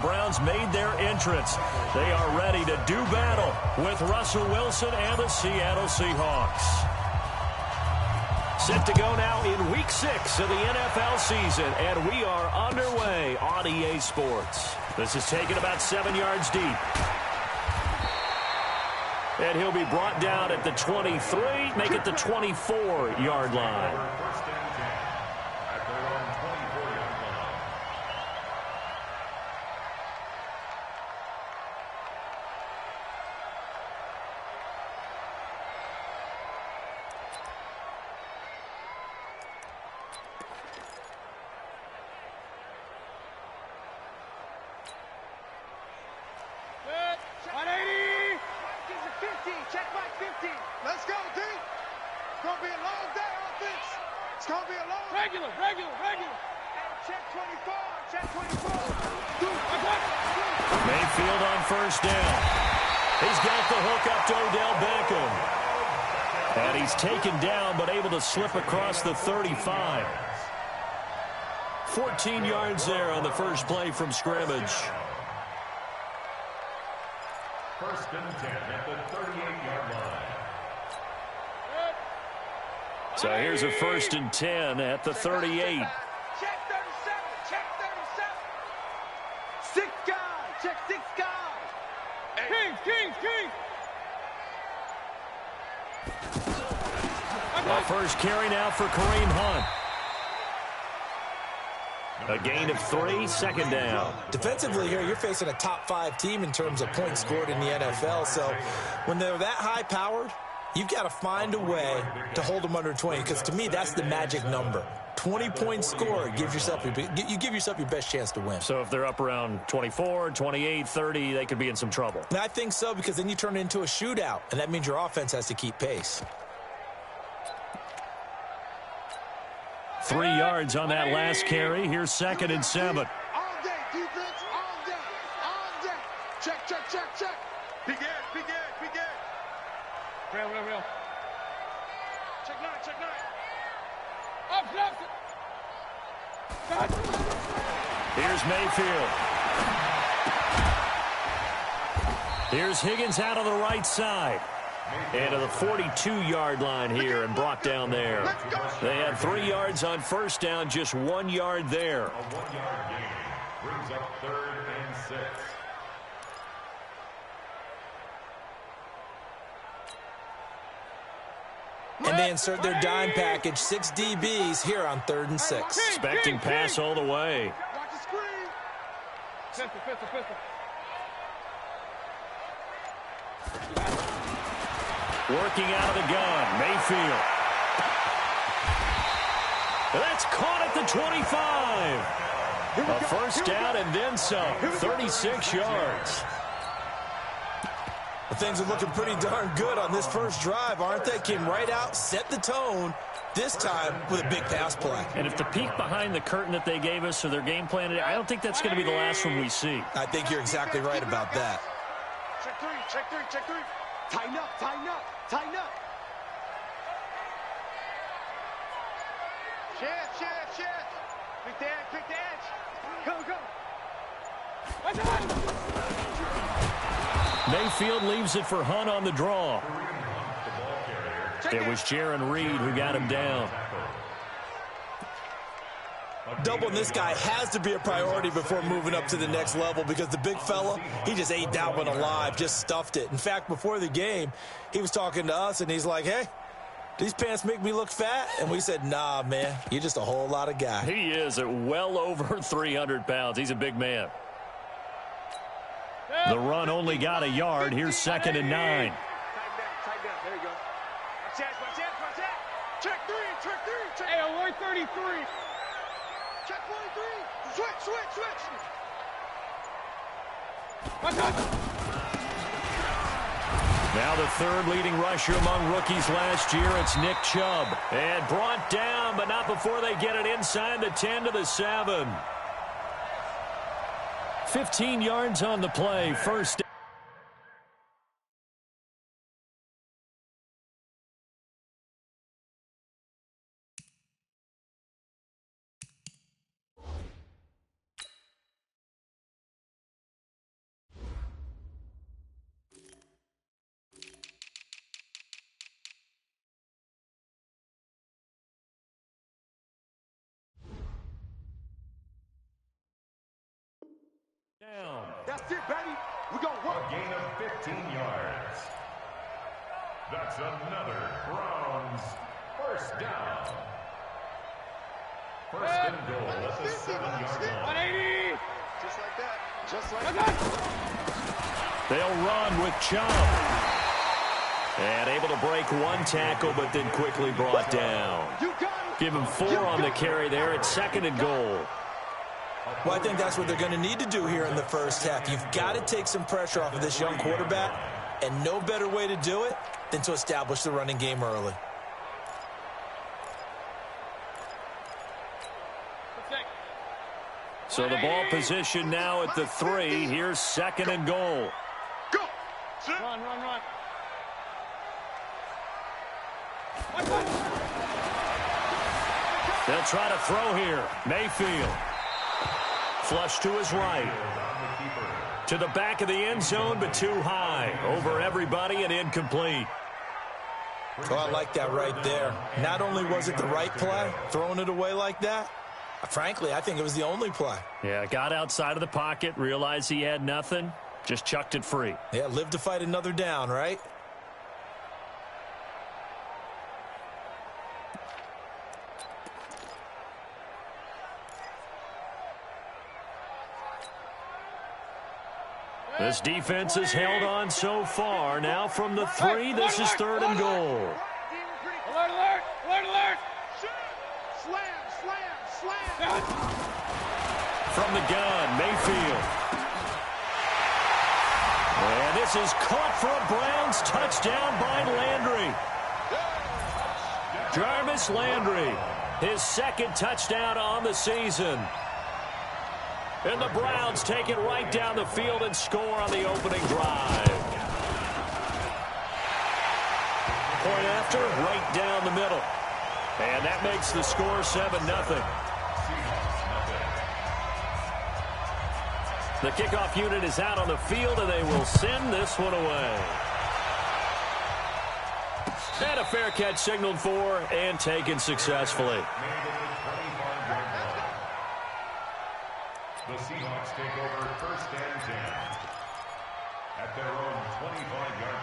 Browns made their entrance. They are ready to do battle with Russell Wilson and the Seattle Seahawks. Set to go now in Week 6 of the NFL season, and we are underway on EA Sports. This is taken about 7 yards deep. And he'll be brought down at the 23, make it the 24-yard line. Mayfield on first down. He's got the hook up to Odell Beckham. And he's taken down but able to slip across the 35. 14 yards there on the first play from scrimmage. First and 10 at the 38-yard line. So here's a first and 10 at the 38. Check 37. Check 37. 6 guys. Check 6 guys. Kings. The first carry now for Kareem Hunt. A gain of 3, second down. Defensively here, you're facing a top 5 team in terms of points scored in the NFL. So when they're that high-powered, you've got to find a way to hold them under 20, because to me, that's the magic number. 20-point score gives yourself you give yourself your best chance to win. So if they're up around 24, 28, 30, they could be in some trouble. And I think so, because then you turn it into a shootout, and that means your offense has to keep pace. 3 yards on that last carry. Here's second and 7. All day, defense, all day. Check. Big Ed. Real. Check 9. Up. Here's Mayfield. Here's Higgins out on the right side. And to the 42-yard line here and brought down there. They had 3 yards on first down, just 1 yard there. A 1-yard gain brings up 3rd and 6. And they insert their dime package, 6 DBs here on 3rd and 6. Expecting pass all the way. Watch the screen. Pistol. Working out of the gun, Mayfield. That's caught at the 25. A first down and then some, 36 yards. Well, things are looking pretty darn good on this first drive, aren't they? Came right out, set the tone, this time with a big pass play. And if the peek behind the curtain that they gave us or their game plan, I don't think that's going to be the last one we see. I think you're exactly right about that. Check three. Tighten up. Shift. Pick the edge. Go. Mayfield leaves it for Hunt on the draw. It was Jaron Reed who got him down. Doubling this guy has to be a priority before moving up to the next level, because the big fella, he just ate that one alive, just stuffed it. In fact, before the game, he was talking to us, and he's like, hey, these pants make me look fat? And we said, nah, man, you're just a whole lot of guy. He is at well over 300 pounds. He's a big man. The run only got a yard. Here's second and 9. Tighten down. There you go. Watch that. Check three. Hey, alert 33. Check 43. Switch. Now the third leading rusher among rookies last year. It's Nick Chubb. And brought down, but not before they get it inside the 10 to the 7. 15 yards on the play. First Down. That's it, baby. We're going to work. A gain of 15 yards. That's another Browns first down. First and goal at the 7-yard line. 180. Just like that. Just like that. They'll run with Chubb. And able to break one tackle, but then quickly brought down. Give him 4 on the carry there at 2nd and goal. Well, I think that's what they're going to need to do here in the first half. You've got to take some pressure off of this young quarterback, and no better way to do it than to establish the running game early. So the ball position now at the 3. Here's 2nd and goal. Go. Run, run, run. They'll try to throw here. Mayfield. Flush to his right. To the back of the end zone, but too high. Over everybody and incomplete. Oh, I like that right there. Not only was it the right play, throwing it away like that, frankly, I think it was the only play. Yeah, got outside of the pocket, realized he had nothing, just chucked it free. Yeah, live to fight another down, right? This defense has held on so far. Now from the 3, this is 3rd and goal. Alert, alert, alert, alert. Slam, slam, slam. From the gun, Mayfield. And this is caught for a Browns touchdown by Landry. Jarvis Landry, his 2nd touchdown on the season. And the Browns take it right down the field and score on the opening drive. Point after, right down the middle. And that makes the score 7-0. The kickoff unit is out on the field, and they will send this one away. And a fair catch signaled for and taken successfully. The Seahawks take over 1st and 10 at their own 25-yard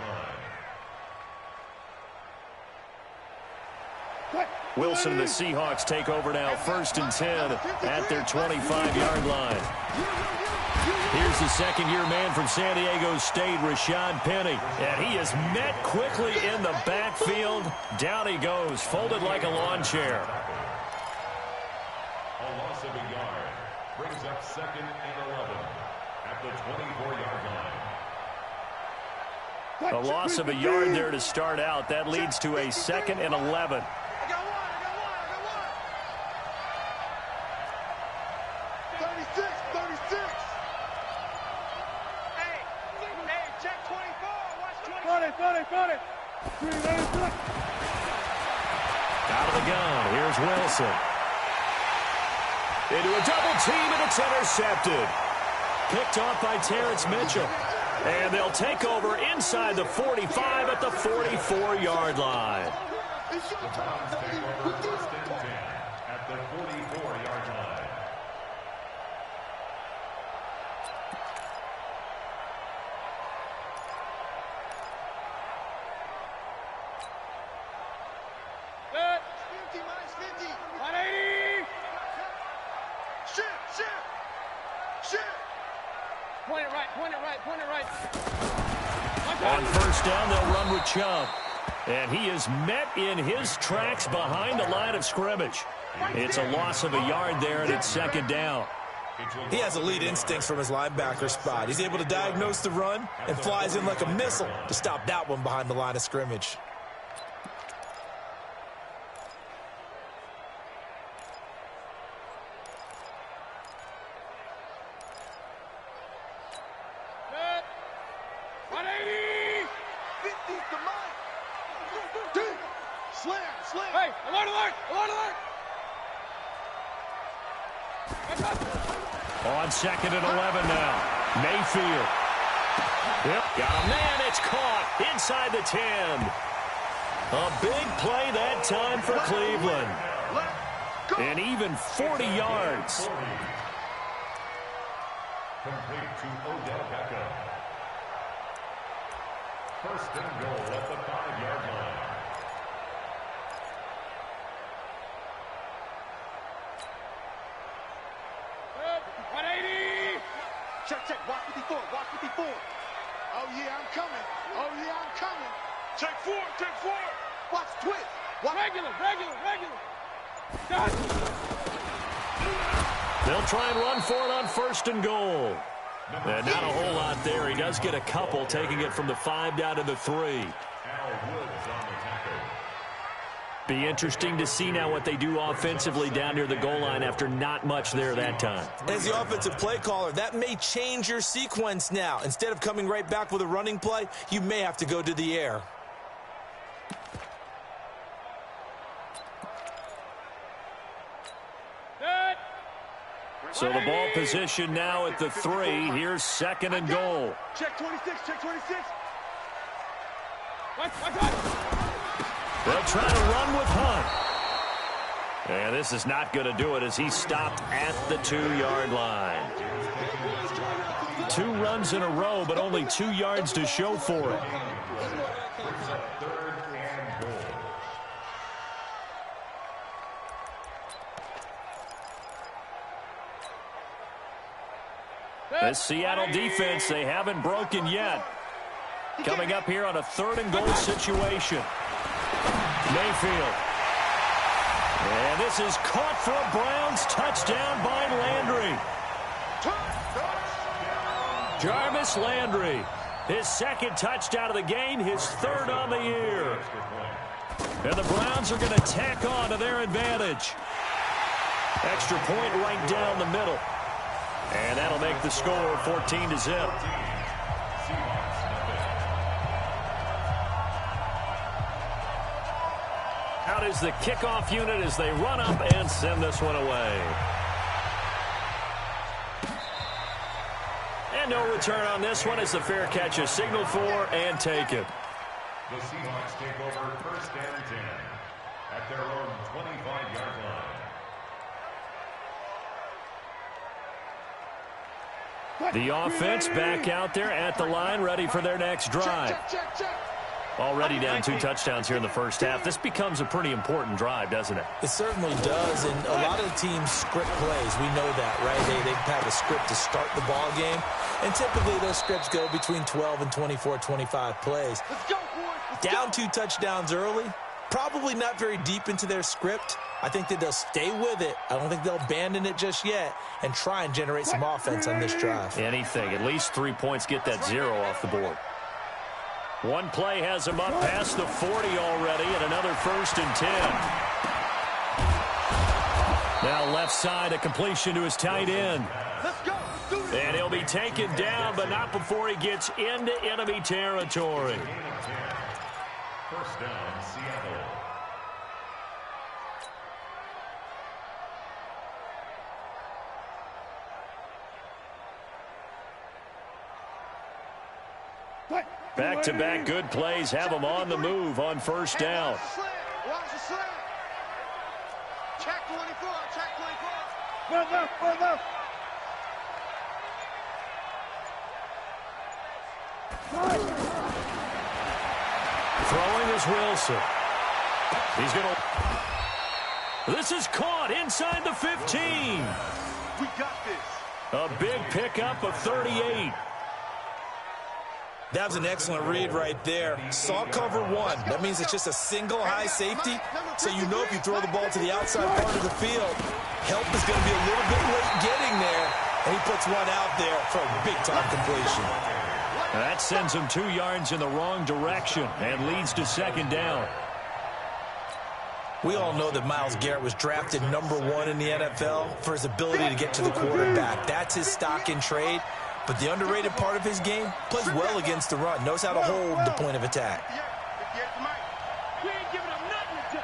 line. Wilson and the Seahawks take over now 1st and 10 at their 25-yard line. Here's the second-year man from San Diego State, Rashad Penny. And he is met quickly in the backfield. Down he goes, folded like a lawn chair. A loss of a yard brings up 2nd and 11 at the 24-yard line. A loss of a yard there to start out. That leads to a 2nd and 11. I got one. 36. Hey, check 24. Watch 24. Out of the gun. Here's Wilson. Into a double team, and it's intercepted. Picked off by Terrence Mitchell. And they'll take over inside the 45 at the 44-yard line. The Browns take over 1st and 10 at the 44-yard line. Good. 50 minus 50. 180. Shit. Point it right. On 1st down, they'll run with Chubb. And he is met in his tracks behind the line of scrimmage. It's a loss of a yard there, and it's 2nd down. He has elite instincts from his linebacker spot. He's able to diagnose the run and flies in like a missile to stop that one behind the line of scrimmage. Slam. Hey, alert. On 2nd and 11 now. Mayfield. Yep, got a man. It's caught inside the 10. A big play that time for Cleveland. And even 40 yards. Complete to Odell Beckham. First and goal at the 5-yard line. Check, check. Watch 54. Watch 54. Oh, yeah, I'm coming. Oh, yeah, I'm coming. Check 4. Check 4. Watch twist. Watch. Regular. They'll try and run for it on first and goal. And not a whole lot there. He does get a couple, taking it from the 5 down to the 3. Be interesting to see now what they do offensively down near the goal line after not much there that time. As the offensive play caller, that may change your sequence now. Instead of coming right back with a running play, you may have to go to the air. So the ball position now at the 3. Here's second and goal. Check 26. Check 26. They'll try to run with Hunt. And this is not going to do it as he stopped at the 2-yard line. 2 runs in a row, but only 2 yards to show for it. This Seattle defense, they haven't broken yet. Coming up here on a 3rd and goal situation. Mayfield. And this is caught for a Browns touchdown by Landry. Jarvis Landry. His 2nd touchdown of the game, his 3rd on the year. And the Browns are going to tack on to their advantage. Extra point right down the middle. And that'll make the score 14-0. Out is the kickoff unit as they run up and send this one away. And no return on this one as the fair catch is signaled for and taken. The Seahawks take over 1st and 10 at their own 25-yard line. The offense back out there at the line, ready for their next drive. Already down 2 touchdowns here in the first half. This becomes a pretty important drive, doesn't it? It certainly does, and a lot of the teams script plays. We know that, right? They have a script to start the ball game, and typically those scripts go between 12 and 24, 25 plays. Down 2 touchdowns early, probably not very deep into their script. I think that they'll stay with it. I don't think they'll abandon it just yet and try and generate some offense on this drive. Anything. At least 3 points, get that 0 off the board. One play has him up past the 40 already, and another 1st and 10. Now left side, a completion to his tight end. And he'll be taken down, but not before he gets into enemy territory. 1st down, Seattle. Back-to-back good plays have him on the move on 1st down. Watch the slant. Check 24. Check 24. Throwing is Wilson. He's going to... This is caught inside the 15. We got this. A big pickup of 38. That was an excellent read right there. Saw cover 1. That means it's just a single high safety. So you know if you throw the ball to the outside part of the field, help is going to be a little bit late getting there. And he puts one out there for a big-time completion. That sends him 2 yards in the wrong direction and leads to 2nd down. We all know that Myles Garrett was drafted #1 in the NFL for his ability to get to the quarterback. That's his stock in trade. But the underrated part of his game, plays well against the run, knows how to hold the point of attack. We ain't giving him nothing.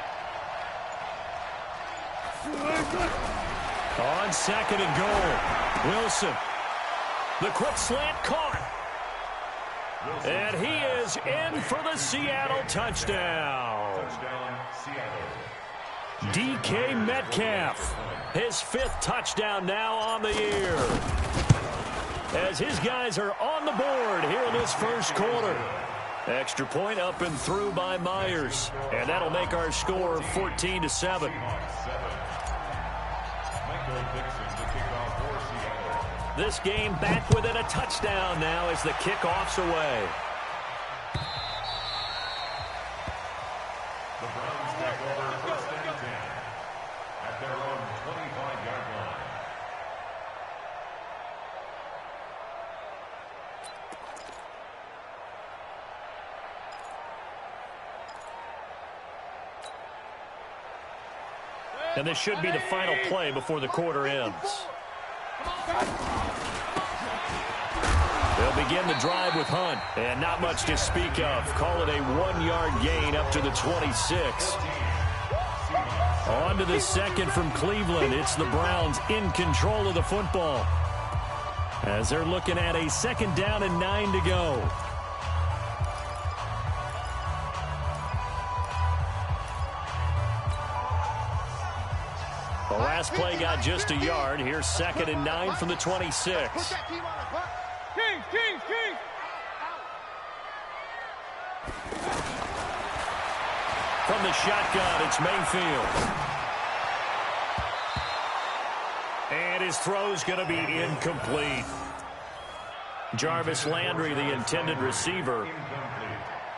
On 2nd and goal, Wilson. The quick slant caught. And he is in for the Seattle touchdown. DK Metcalf, his 5th touchdown now on the year. as his guys are on the board here in this first quarter. Extra point up and through by Myers. And that'll make our score 14-7. This game back within a touchdown now as the kickoff's away. The Browns take over first and 10 at their own 25-yard line. And this should be the final play before the quarter ends. They'll begin the drive with Hunt. And not much to speak of. Call it a 1-yard gain up to the 26. On to the second from Cleveland. It's the Browns in control of the football, as they're looking at a 2nd down and 9 to go. The last play got just a yard. Here's 2nd and 9 from the 26. From the shotgun, it's Mayfield. And his throw's going to be incomplete. Jarvis Landry, the intended receiver.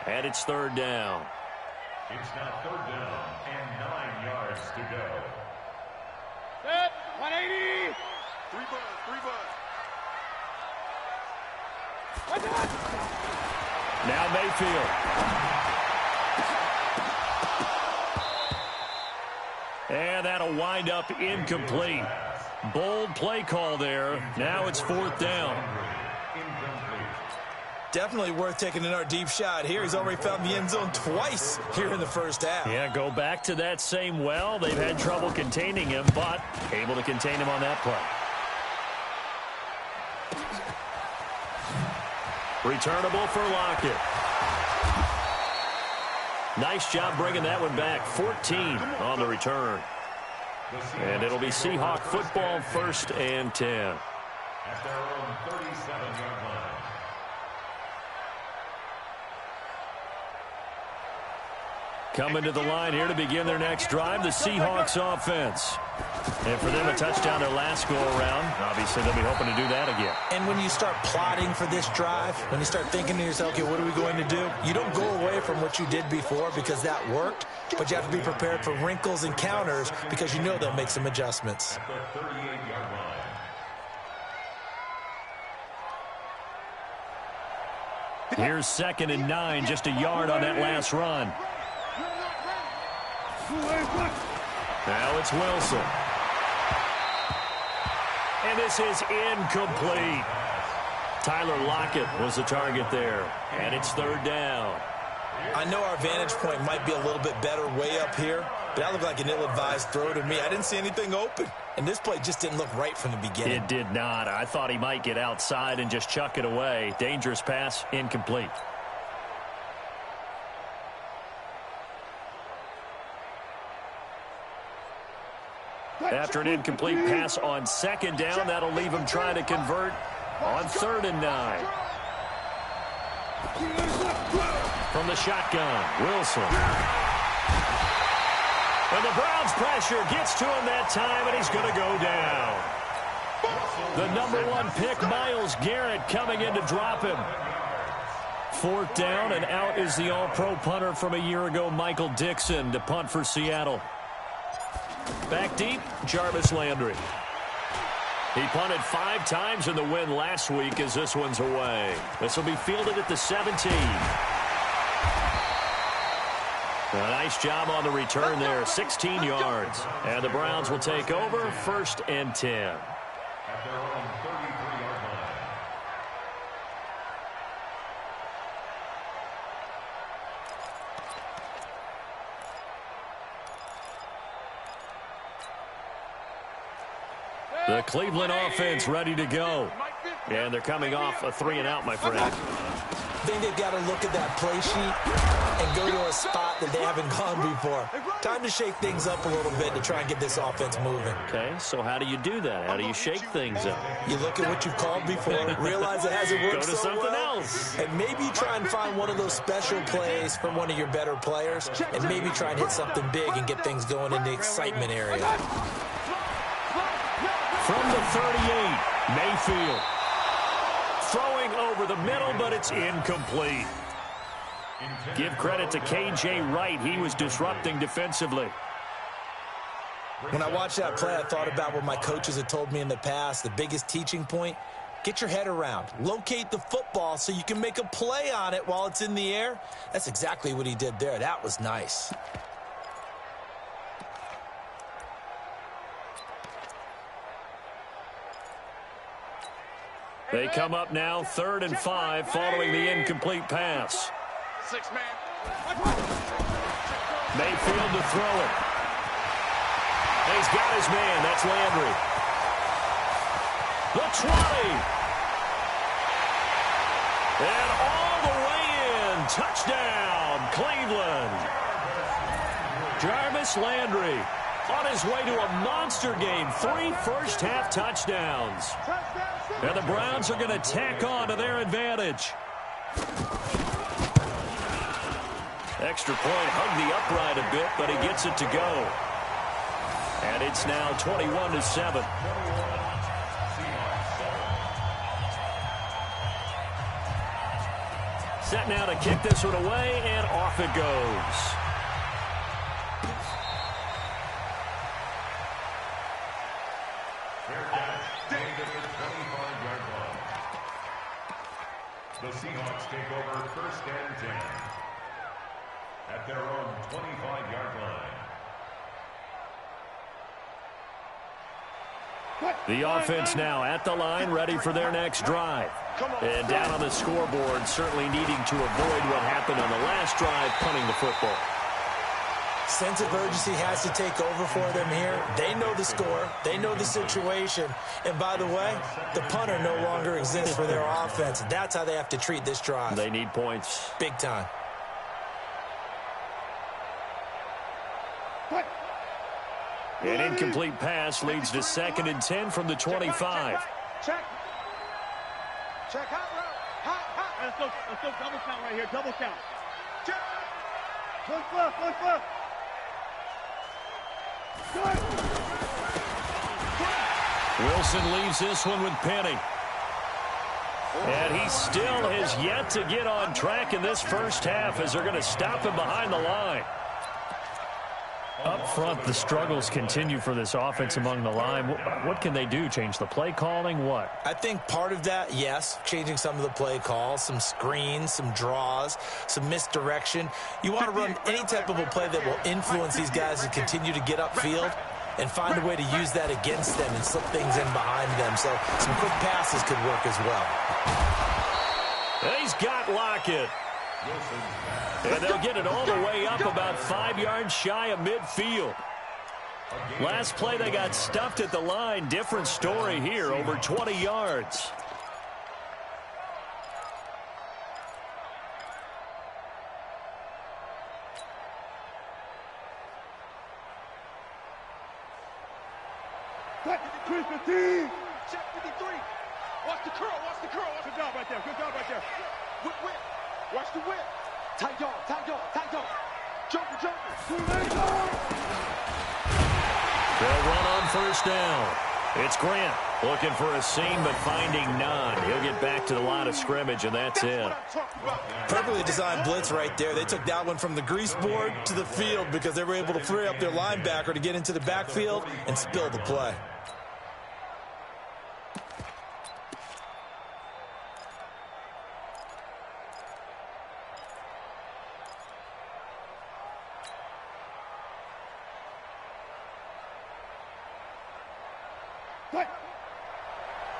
And it's 3rd down. It's now 3rd down and 9 yards to go. 180. 3 buds. Now Mayfield. And that'll wind up incomplete. Bold play call there. Now it's 4th down. Definitely worth taking in our deep shot here. He's already found the end zone twice here in the first half. Yeah, go back to that same well. They've had trouble containing him, but able to contain him on that play. Returnable for Lockett. Nice job bringing that one back. 14 on the return. And it'll be Seahawk football, 1st and 10. At their own 37-yard line. Coming to the line here to begin their next drive, the Seahawks offense. And for them, a touchdown their last go-around. Obviously, they'll be hoping to do that again. And when you start plotting for this drive, when you start thinking to yourself, okay, what are we going to do? You don't go away from what you did before because that worked, but you have to be prepared for wrinkles and counters because you know they'll make some adjustments. At the 38-yard line. Here's 2nd and 9, just a yard on that last run. Now it's Wilson. And this is incomplete. Tyler Lockett was the target there. And it's 3rd down. I know our vantage point might be a little bit better way up here, but that looked like an ill-advised throw to me. I didn't see anything open. And this play just didn't look right from the beginning. It did not. I thought he might get outside and just chuck it away. Dangerous pass, incomplete. After an incomplete pass on 2nd down, that'll leave him trying to convert on 3rd and 9. From the shotgun, Wilson. And the Browns pressure gets to him that time, and he's going to go down. The #1 pick, Myles Garrett, coming in to drop him. 4th down, and out is the all-pro punter from a year ago, Michael Dixon, to punt for Seattle. Back deep, Jarvis Landry. He punted 5 times in the win last week as this one's away. This will be fielded at the 17. A nice job on the return there, 16 yards. And the Browns will take over, 1st and 10. At their own 33-yard line. The Cleveland offense ready to go. And they're coming off a 3-and-out, my friend. I think they've got to look at that play sheet and go to a spot that they haven't gone before. Time to shake things up a little bit to try and get this offense moving. Okay, so how do you do that? How do you shake things up? You look at what you've called before, realize it hasn't worked Go to so something well, else. and maybe try and find one of those special plays from one of your better players, and maybe try and hit something big and get things going in the excitement area. From the 38, Mayfield. Throwing over the middle, but it's incomplete. Give credit to K.J. Wright. He was disrupting defensively. When I watched that play, I thought about what my coaches had told me in the past. The biggest teaching point, get your head around. Locate the football so you can make a play on it while it's in the air. That's exactly what he did there. That was nice. They come up now 3rd and 5 following the incomplete pass. 6-man. Mayfield to throw it. He's got his man. That's Landry. The 20. And all the way in. Touchdown, Cleveland. Jarvis Landry on his way to a monster game. 3 first-half touchdowns. And the Browns are going to tack on to their advantage. Extra point, hugged the upright a bit, but he gets it to go. And it's now 21-7. Set now to kick this one away, and off it goes. The Seahawks take over 1st and 10 at their own 25-yard line. The offense now at the line, ready for their next drive. And down on the scoreboard, certainly needing to avoid what happened on the last drive, punting the football. Sense of urgency has to take over for them here. They know the score. They know the situation. And by the way, the punter no longer exists for their offense. That's how they have to treat this drive. They need points. Big time. An incomplete pass leads to 2nd and 10 from the 25. Check. Check hot route. Hot. Let's go double count right here. Double count. Check. Look left. Wilson leaves this one with Penny. And he still has yet to get on track in this first half as they're going to stop him behind the line. Up front, the struggles continue for this offense among the line. What can they do? Change the play calling? What? I think part of that, yes, changing some of the play calls, some screens, some draws, some misdirection. You want to run any type of a play that will influence these guys to continue to get upfield and find a way to use that against them and slip things in behind them. So some quick passes could work as well. He's got Lockett. And they'll get it all the way up about 5 yards shy of midfield. Last play, they got stuffed at the line. Different story here, over 20 yards. Check 53. Watch the curl. Good job right there. Whip. Watch the whip. Tight dog. Joker. They'll run on first down. It's Grant looking for a seam, but finding none. He'll get back to the line of scrimmage, and that's it. Perfectly designed blitz right there. They took that one from the grease board to the field because they were able to free up their linebacker to get into the backfield and spill the play.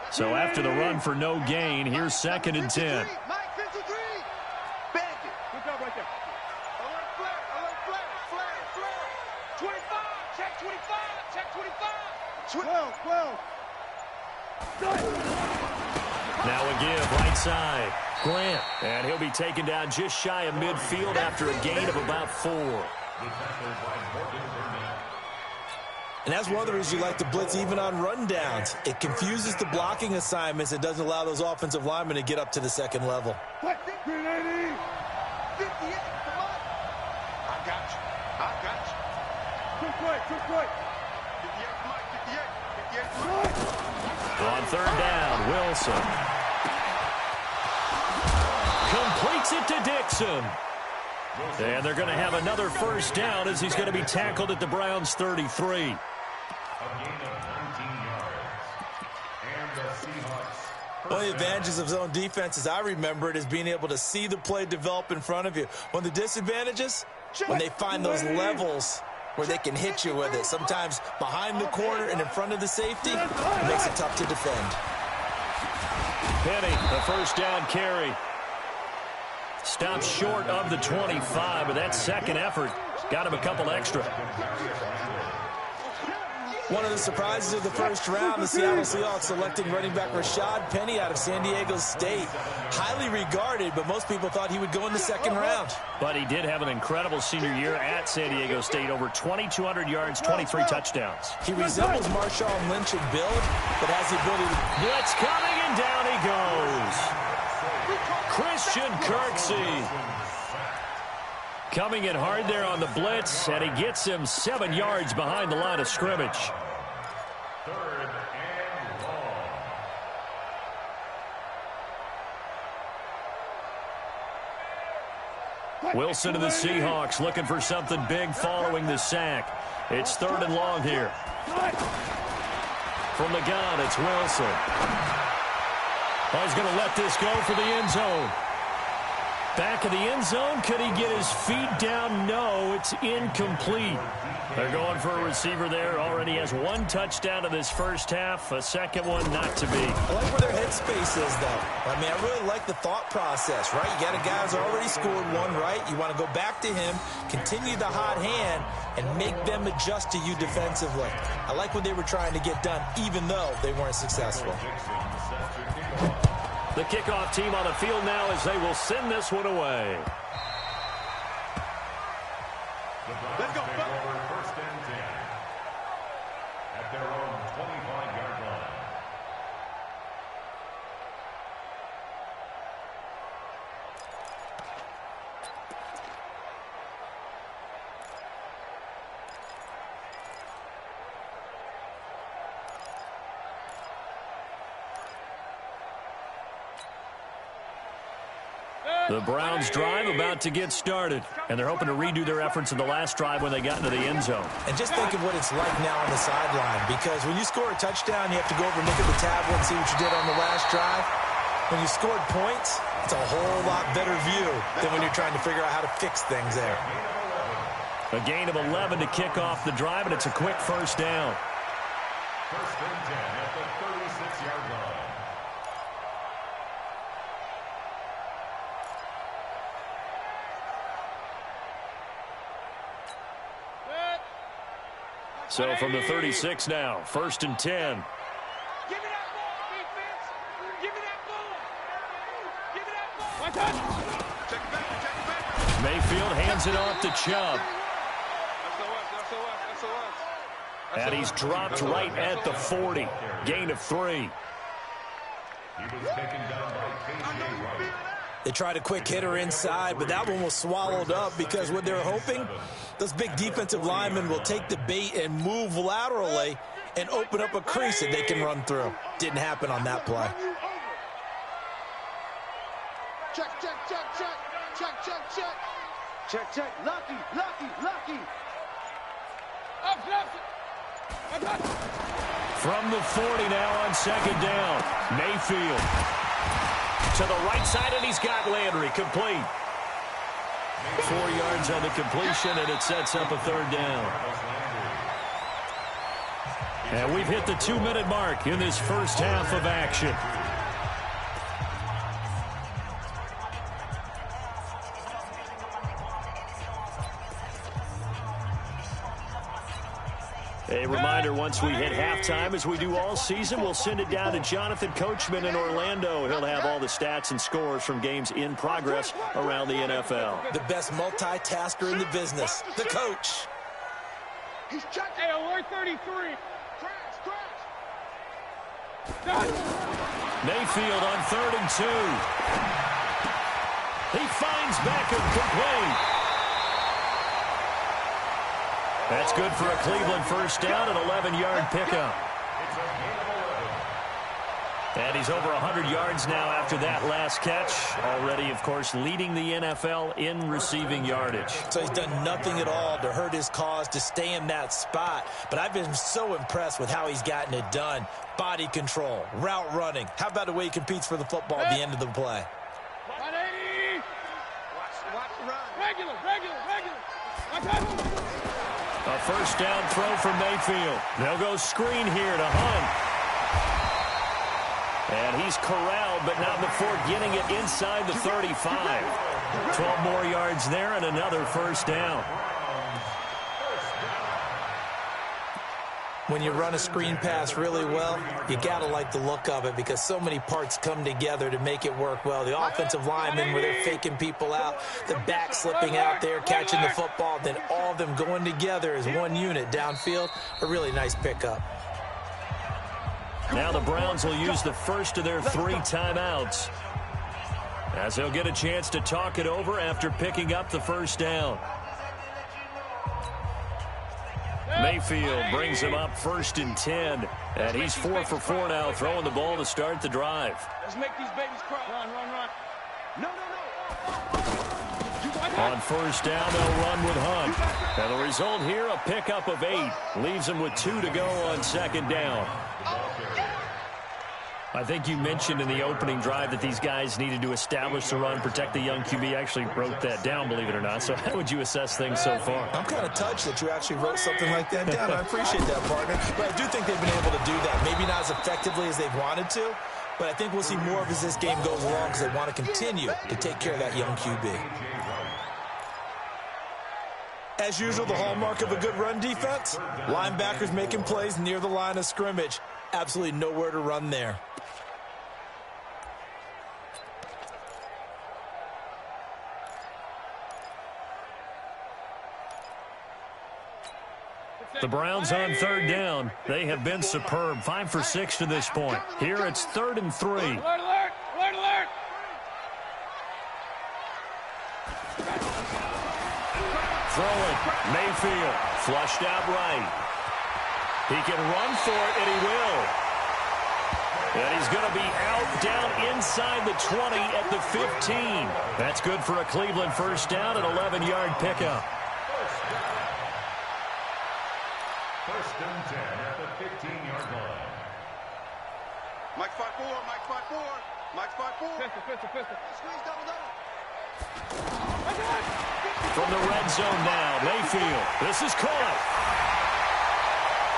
So after the run for no gain, here's 2nd and 10. Mike 53. Bag it. Good job right there. Alert flare. 25. Check 25. 12. Now a give, right side. Grant. And he'll be taken down just shy of midfield after a gain of about 4. And that's one of the reasons you like to blitz even on rundowns. It confuses the blocking assignments and doesn't allow those offensive linemen to get up to the second level. I got you. Quick. On third down, Wilson completes it to Dixon. And they're going to have another first down as he's going to be tackled at the Browns' 33. One of the advantages of zone defense, as I remember it, is being able to see the play develop in front of you. One of the disadvantages, when they find those levels where they can hit you with it. Sometimes behind the corner and in front of the safety, it makes it tough to defend. Penny, the first down carry. Stopped short of the 25, but that second effort got him a couple extra. One of the surprises of the first round, the Seattle Seahawks selecting running back Rashad Penny out of San Diego State. Highly regarded, but most people thought he would go in the second round. But he did have an incredible senior year at San Diego State. Over 2,200 yards, 23 touchdowns. He resembles Marshawn Lynch in build, but has the ability to... Blitz coming, and down he goes. Christian Kirksey coming in hard there on the blitz, and he gets him 7 yards behind the line of scrimmage. Third and long. Wilson to the Seahawks looking for something big following the sack. It's third and long here. From the gun, it's Wilson. Oh, he's going to let this go for the end zone. Back of the end zone. Could he get his feet down? No, it's incomplete. They're going for a receiver there. Already has one touchdown in this first half. A second one not to be. I like where their headspace is, though. I mean, I really like the thought process, right? You got a guy who's already scored one, right? You want to go back to him, continue the hot hand, and make them adjust to you defensively. I like what they were trying to get done, even though they weren't successful. The kickoff team on the field now as they will send this one away. Let's go. First and 10 at their own 25-yard line. The Browns drive about to get started, and they're hoping to redo their efforts in the last drive when they got into the end zone. And just think of what it's like now on the sideline, because when you score a touchdown, you have to go over and look at the tablet and see what you did on the last drive. When you scored points, it's a whole lot better view than when you're trying to figure out how to fix things there. A gain of 11 to kick off the drive, and it's a quick first down. First and 10 at the 36-yard line. So from the 36 now, first and 10. Give me that ball, defense. Give me that ball. Give me that ball. Watch out. Check it back. Mayfield hands it off to Chubb. That's And he's dropped right at the 40. Gain of 3. He was taken down by KJ Wright. They tried a quick hitter inside, but that one was swallowed up because what they're hoping, those big defensive linemen will take the bait and move laterally and open up a crease that they can run through. Didn't happen on that play. Check. Lucky. From the 40 now on second down. Mayfield to the right side, and he's got Landry complete. 4 yards on the completion, and it sets up a third down. And we've hit the 2-minute mark in this first half of action. A reminder, once we hit halftime, as we do all season, we'll send it down to Jonathan Coachman in Orlando. He'll have all the stats and scores from games in progress around the NFL. The best multitasker in the business, the coach. He's checking. Hey, alert 33. Crash. Mayfield on 3rd and 2. He finds Beckham complete. That's good for a Cleveland first down, an 11-yard pickup. And he's over 100 yards now after that last catch. Already, of course, leading the NFL in receiving yardage. So he's done nothing at all to hurt his cause, to stay in that spot. But I've been so impressed with how he's gotten it done. Body control, route running. How about the way he competes for the football at the end of the play? Watch the run. Regular. A first down throw from Mayfield. They'll go screen here to Hunt. And he's corralled, but not before getting it inside the 35. 12 more yards there and another first down. When you run a screen pass really well, you got to like the look of it because so many parts come together to make it work well. The offensive linemen where they're faking people out, the back slipping out there, catching the football, then all of them going together as one unit downfield. A really nice pickup. Now the Browns will use the first of their 3 timeouts, as they'll get a chance to talk it over after picking up the first down. Mayfield brings him up 1st and 10, and he's 4 for 4 now, throwing the ball to start the drive. Let's make these babies cry. Run. No. On first down, they'll run with Hunt. And the result here, a pickup of 8. Leaves him with 2 to go on 2nd down. I think you mentioned in the opening drive that these guys needed to establish the run, protect the young QB. I actually wrote that down, believe it or not. So how would you assess things so far? I'm kind of touched that you actually wrote something like that down. I appreciate that, partner. But I do think they've been able to do that. Maybe not as effectively as they've wanted to, but I think we'll see more of as this game goes along because they want to continue to take care of that young QB. As usual, the hallmark of a good run defense, linebackers making plays near the line of scrimmage. Absolutely nowhere to run there. The Browns on 3rd down. They have been superb. 5 for 6 to this point. Here it's 3rd and 3. Alert. Throwing. Mayfield. Flushed out right. He can run for it, and he will. And he's going to be out down inside the 20 at the 15. That's good for a Cleveland first down, an 11-yard pickup. 1st and 10 at the 15-yard line. Mike 5-4. Pistol. Squeeze double. From the red zone now, Mayfield. This is caught.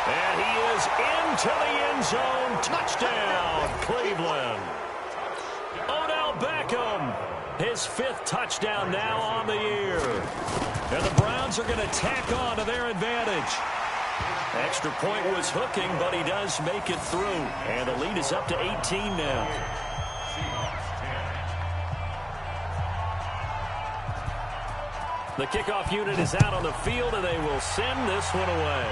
And he is into the end zone. Touchdown, Cleveland. Odell Beckham, his 5th touchdown now on the year. And the Browns are going to tack on to their advantage. Extra point was hooking, but he does make it through. And the lead is up to 18 now. The kickoff unit is out on the field, and they will send this one away.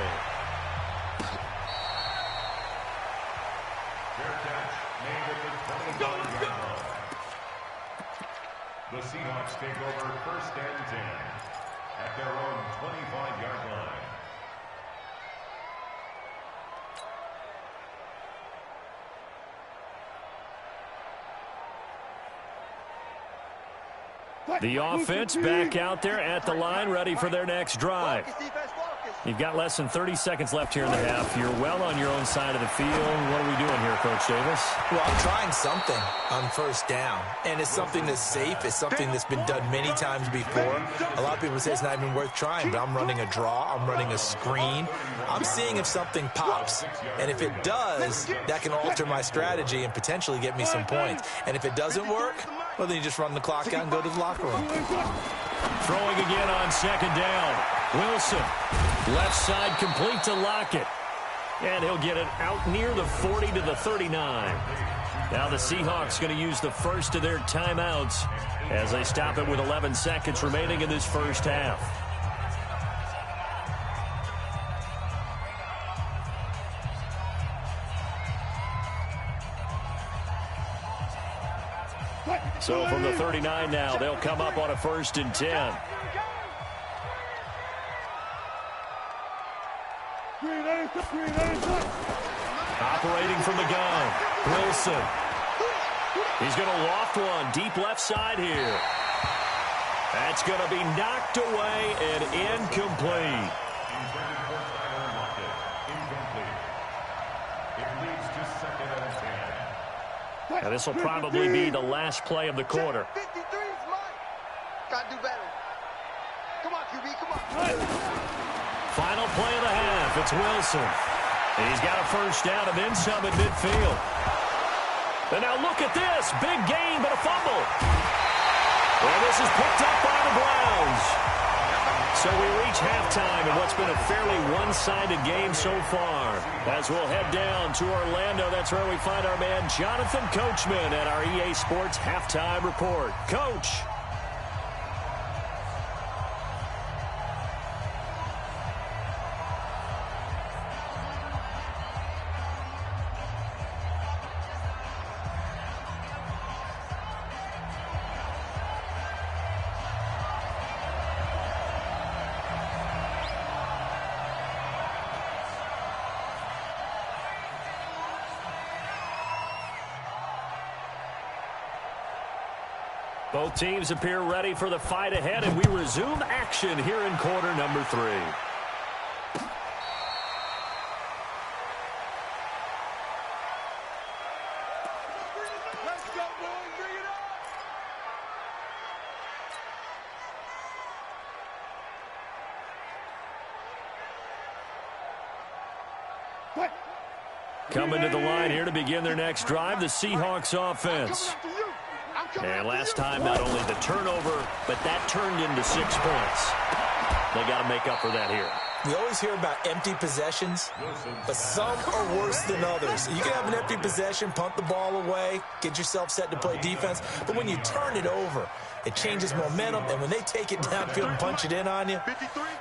The Seahawks take over 1st and 10 at their own 25-yard line. The offense back out there at the line, ready for their next drive. You've got less than 30 seconds left here in the half. You're well on your own side of the field. What are we doing here, Coach Davis? Well, I'm trying something on first down, and it's something that's safe. It's something that's been done many times before. A lot of people say it's not even worth trying, but I'm running a draw. I'm running a screen. I'm seeing if something pops, and if it does, that can alter my strategy and potentially get me some points. And if it doesn't work, well, then you just run the clock out and go to the locker room. Throwing again on 2nd down. Wilson. Left side complete to Lockett. And he'll get it out near the 40 to the 39. Now the Seahawks going to use the first of their timeouts as they stop it with 11 seconds remaining in this first half. So from the 39 now, they'll come up on a 1st and 10. Operating from the gun, Wilson. He's going to loft one deep left side here. That's going to be knocked away and incomplete. And this will probably be the last play of the quarter. 53 is mine. Gotta do better. Come on, QB, come on. Final play of the half. It's Wilson. He's got a first down and then some at midfield. And now look at this. Big gain, but a fumble. And this is picked up by the Browns. So we reach halftime in what's been a fairly one-sided game so far. As we'll head down to Orlando, that's where we find our man Jonathan Coachman at our EA Sports Halftime Report. Coach. Both teams appear ready for the fight ahead, and we resume action here in quarter number 3. Let's go, boys. Bring it up. Coming to the line here to begin their next drive, the Seahawks offense. And last time, not only the turnover, but that turned into 6 points. They got to make up for that here. We always hear about empty possessions, but some are worse than others. You can have an empty possession, punt the ball away, get yourself set to play defense, but when you turn it over, it changes momentum, and when they take it downfield and punch it in on you,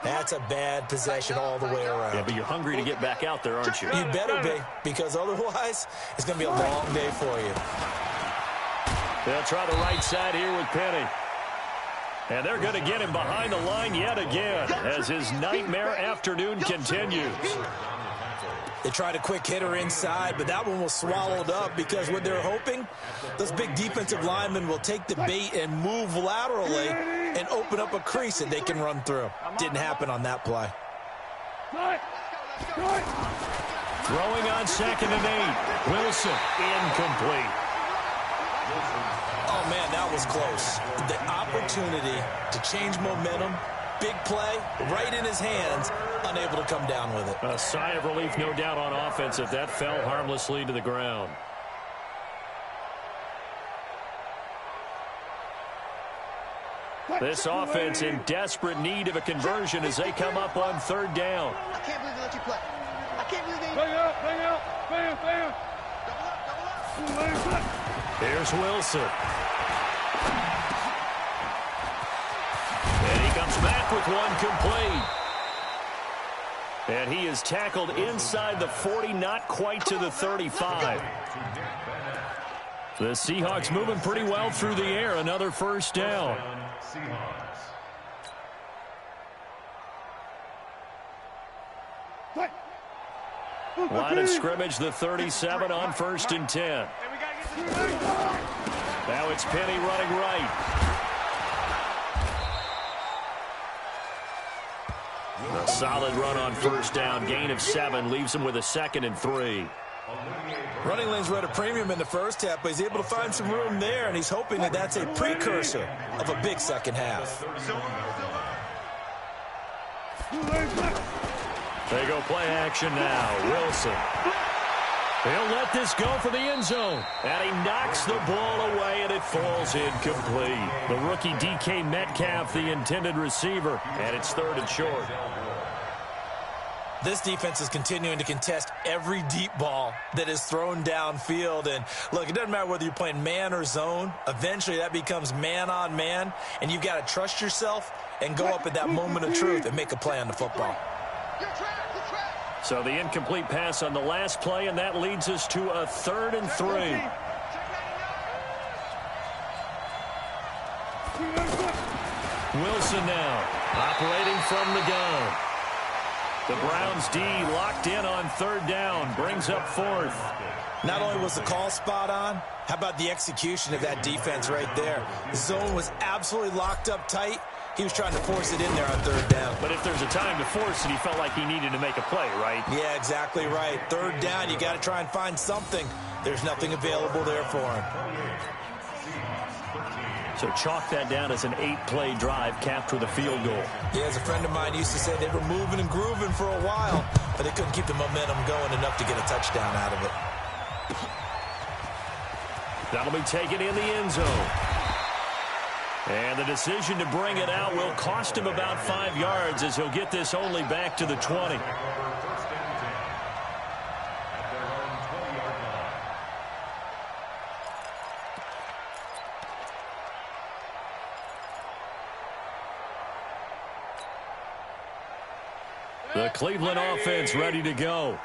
that's a bad possession all the way around. Yeah, but you're hungry to get back out there, aren't you? You better be, because otherwise, it's going to be a long day for you. They'll try the right side here with Penny. And they're going to get him behind the line yet again as his nightmare afternoon continues. They tried a quick hitter inside, but that one was swallowed up because what they're hoping, those big defensive linemen will take the bait and move laterally and open up a crease that they can run through. Didn't happen on that play. Throwing on 2nd and 8. Wilson, incomplete. Oh, man, that was close. The opportunity to change momentum, big play, right in his hands, unable to come down with it. A sigh of relief, no doubt, on offense if that fell harmlessly to the ground. This offense in desperate need of a conversion as they come up on 3rd down. I can't believe they let you play. I can't believe they... Bang out, bang, bang. Double up. Here's Wilson. And he comes back with one complete. And he is tackled inside the 40, not quite to the 35. The Seahawks moving pretty well through the air. Another first down. Line of scrimmage, the 37 on 1st and 10. Now it's Penny running right. A solid run on 1st down. Gain of 7 leaves him with a 2nd and 3. Running lanes were at a premium in the first half, but he's able to find some room there, and he's hoping that that's a precursor of a big second half. They go play action now. Wilson. He'll let this go for the end zone. And he knocks the ball away, and it falls incomplete. The rookie DK Metcalf, the intended receiver. And it's 3rd and short. this defense is continuing to contest every deep ball that is thrown downfield. And, look, it doesn't matter whether you're playing man or zone. Eventually that becomes man on man, and you've got to trust yourself and go up at that moment of truth and make a play on the football. So the incomplete pass on the last play, and that leads us to a 3rd and 3. Wilson now operating from the gun. The Browns D locked in on 3rd down, brings up 4th. Not only was the call spot on, how about the execution of that defense right there? The zone was absolutely locked up tight. He was trying to force it in there on 3rd down. But if there's a time to force it, he felt like he needed to make a play, right? Yeah, exactly right. 3rd down, you got to try and find something. There's nothing available there for him. So chalk that down as an 8-play drive capped with a field goal. Yeah, as a friend of mine used to say, they were moving and grooving for a while, but they couldn't keep the momentum going enough to get a touchdown out of it. That'll be taken in the end zone. And the decision to bring it out will cost him about 5 yards, as he'll get this only back to the 20. The Cleveland offense ready to go.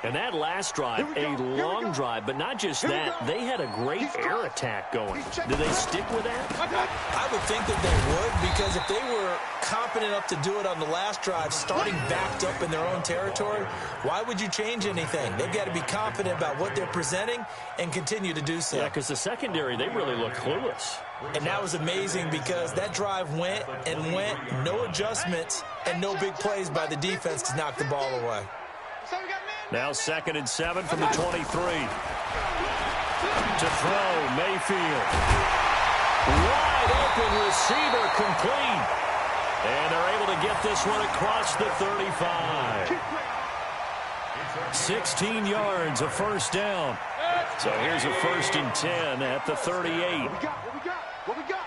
And that last drive, a long drive, but not just that. They had a great air attack going. Did they stick with that? I would think that they would, because if they were confident enough to do it on the last drive, starting backed up in their own territory, why would you change anything? They've got to be confident about what they're presenting and continue to do so. Yeah, because the secondary, they really look clueless. And that was amazing, because that drive went and went, no adjustments, and no big plays by the defense to knock the ball away. Now 2nd and 7 from the 23. To throw, Mayfield. Wide open receiver, complete. And they're able to get this one across the 35. 16 yards, a 1st down. So here's a 1st and 10 at the 38. What we got?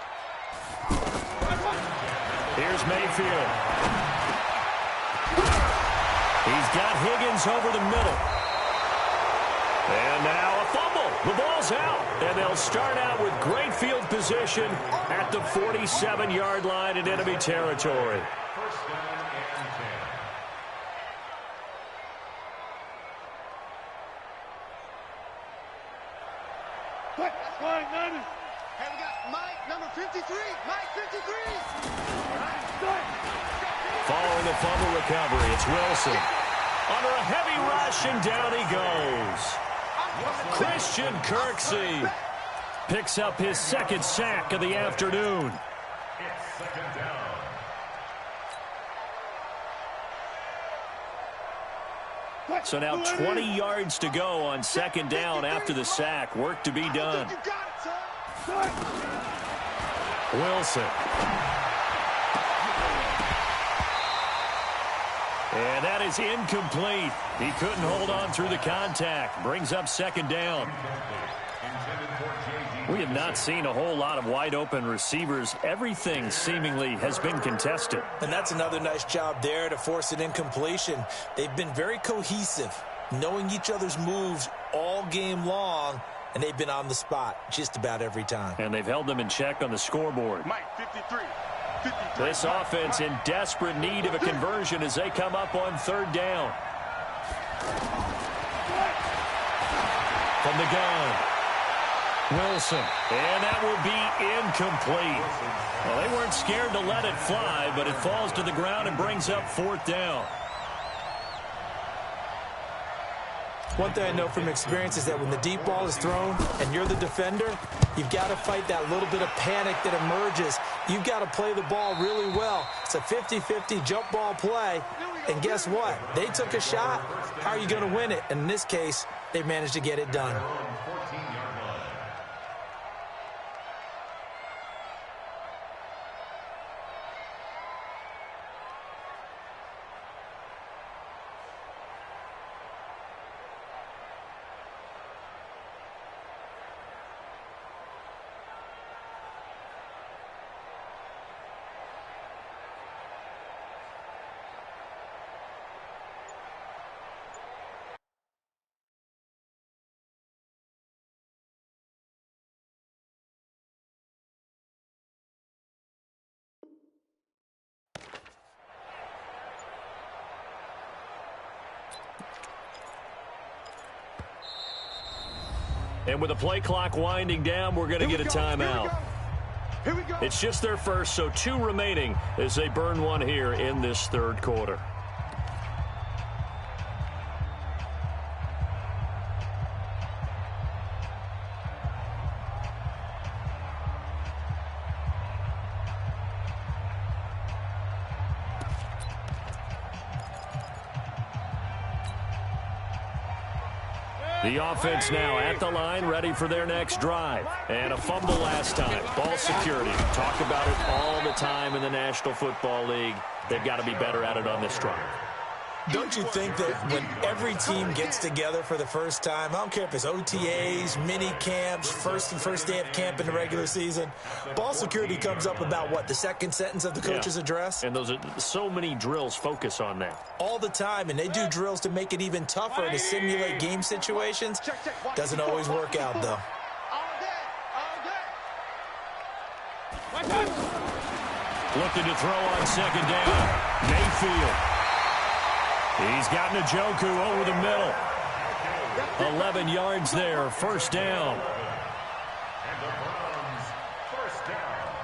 Here's Mayfield. He's got Higgins over the middle. And now a fumble. The ball's out. And they'll start out with great field position at the 47-yard line in enemy territory. Hey, we got Mike, number 53. Mike, 53. Following the fumble recovery, it's Wilson. Under a heavy rush, and down he goes. Christian Kirksey picks up his 2nd sack of the afternoon. It's 2nd down. So now 20 yards to go on 2nd down after the sack. Work to be done. Wilson. And that is incomplete. He couldn't hold on through the contact. Brings up 2nd down. We have not seen a whole lot of wide open receivers. Everything seemingly has been contested. And that's another nice job there to force an incompletion. They've been very cohesive, knowing each other's moves all game long, and they've been on the spot just about every time. And they've held them in check on the scoreboard. Mike, 53. This offense in desperate need of a conversion as they come up on 3rd down. From the gun, Wilson. And that will be incomplete. Well, they weren't scared to let it fly, but it falls to the ground and brings up 4th down. One thing I know from experience is that when the deep ball is thrown and you're the defender, you've got to fight that little bit of panic that emerges. You've got to play the ball really well. It's a 50-50 jump ball play. And guess what? They took a shot. How are you going to win it? And in this case, they managed to get it done. And with the play clock winding down, we're going to get a timeout. Here we go. It's just their first, so 2 remaining as they burn one here in this third quarter. The offense now at the line, ready for their next drive. And a fumble last time. Ball security. Talk about it all the time in the National Football League. They've got to be better at it on this drive. Don't you think that when every team gets together for the first time, I don't care if it's OTAs, mini camps, first day of camp in the regular season, ball security comes up about what, the second sentence of the coach's address? And those are so many drills focus on that. All the time, and they do drills to make it even tougher to simulate game situations. Doesn't always work out, though. Looking to throw on second down. Mayfield. He's got Njoku over the middle. 11 yards there, first down.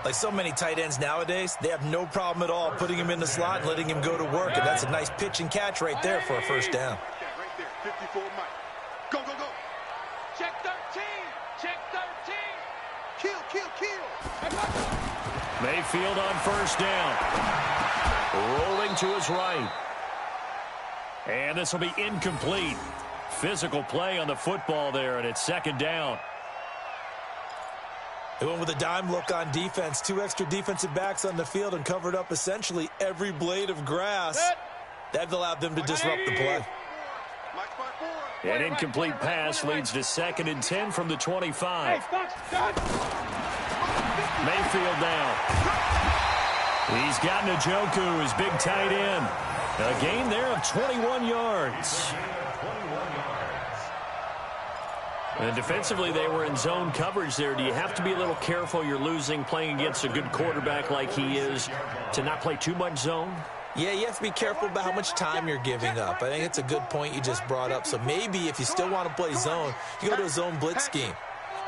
Like so many tight ends nowadays, they have no problem at all putting him in the slot and letting him go to work. And that's a nice pitch and catch right there for a first down. Right there, 54 Mike. Go, go, go. Check 13. Check 13. Kill. Mayfield on first down. Rolling to his right. And this will be incomplete. Physical play on the football there, and it's second down. They went with a dime look on defense. 2 extra defensive backs on the field and covered up essentially every blade of grass. That allowed them to disrupt the play. An incomplete pass leads to second and 10 from the 25. Mayfield down. He's got Njoku, his big tight end. A gain there of 21 yards. And defensively, they were in zone coverage there. Do you have to be a little careful? You're losing, playing against a good quarterback like he is, to not play too much zone? Yeah, you have to be careful about how much time you're giving up. I think it's a good point you just brought up. So maybe if you still want to play zone, you go to a zone blitz scheme.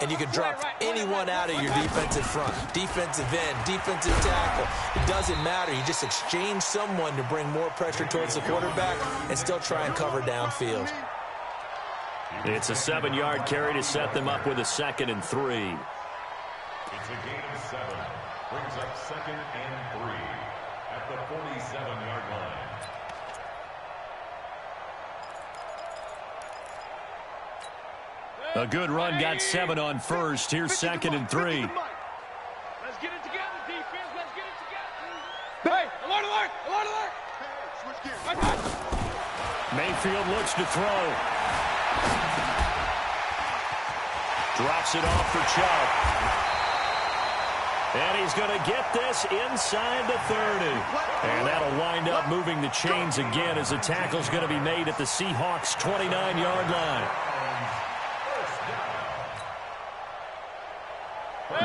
And you can drop anyone out of your defensive front, defensive end, defensive tackle. It doesn't matter. You just exchange someone to bring more pressure towards the quarterback and still try and cover downfield. It's a 7-yard carry to set them up with a second and 3. It's a gain of 7. Brings up second and 3 at the 47-yard line. A good run, got 7 on first. Here's second and 3. Let's get it together, defense. Let's get it together. Hey, alert, alert, alert, alert. Switch gears. Mayfield looks to throw. Drops it off for Chubb. And he's going to get this inside the 30. And that'll wind up moving the chains again as the tackle's going to be made at the Seahawks' 29-yard line.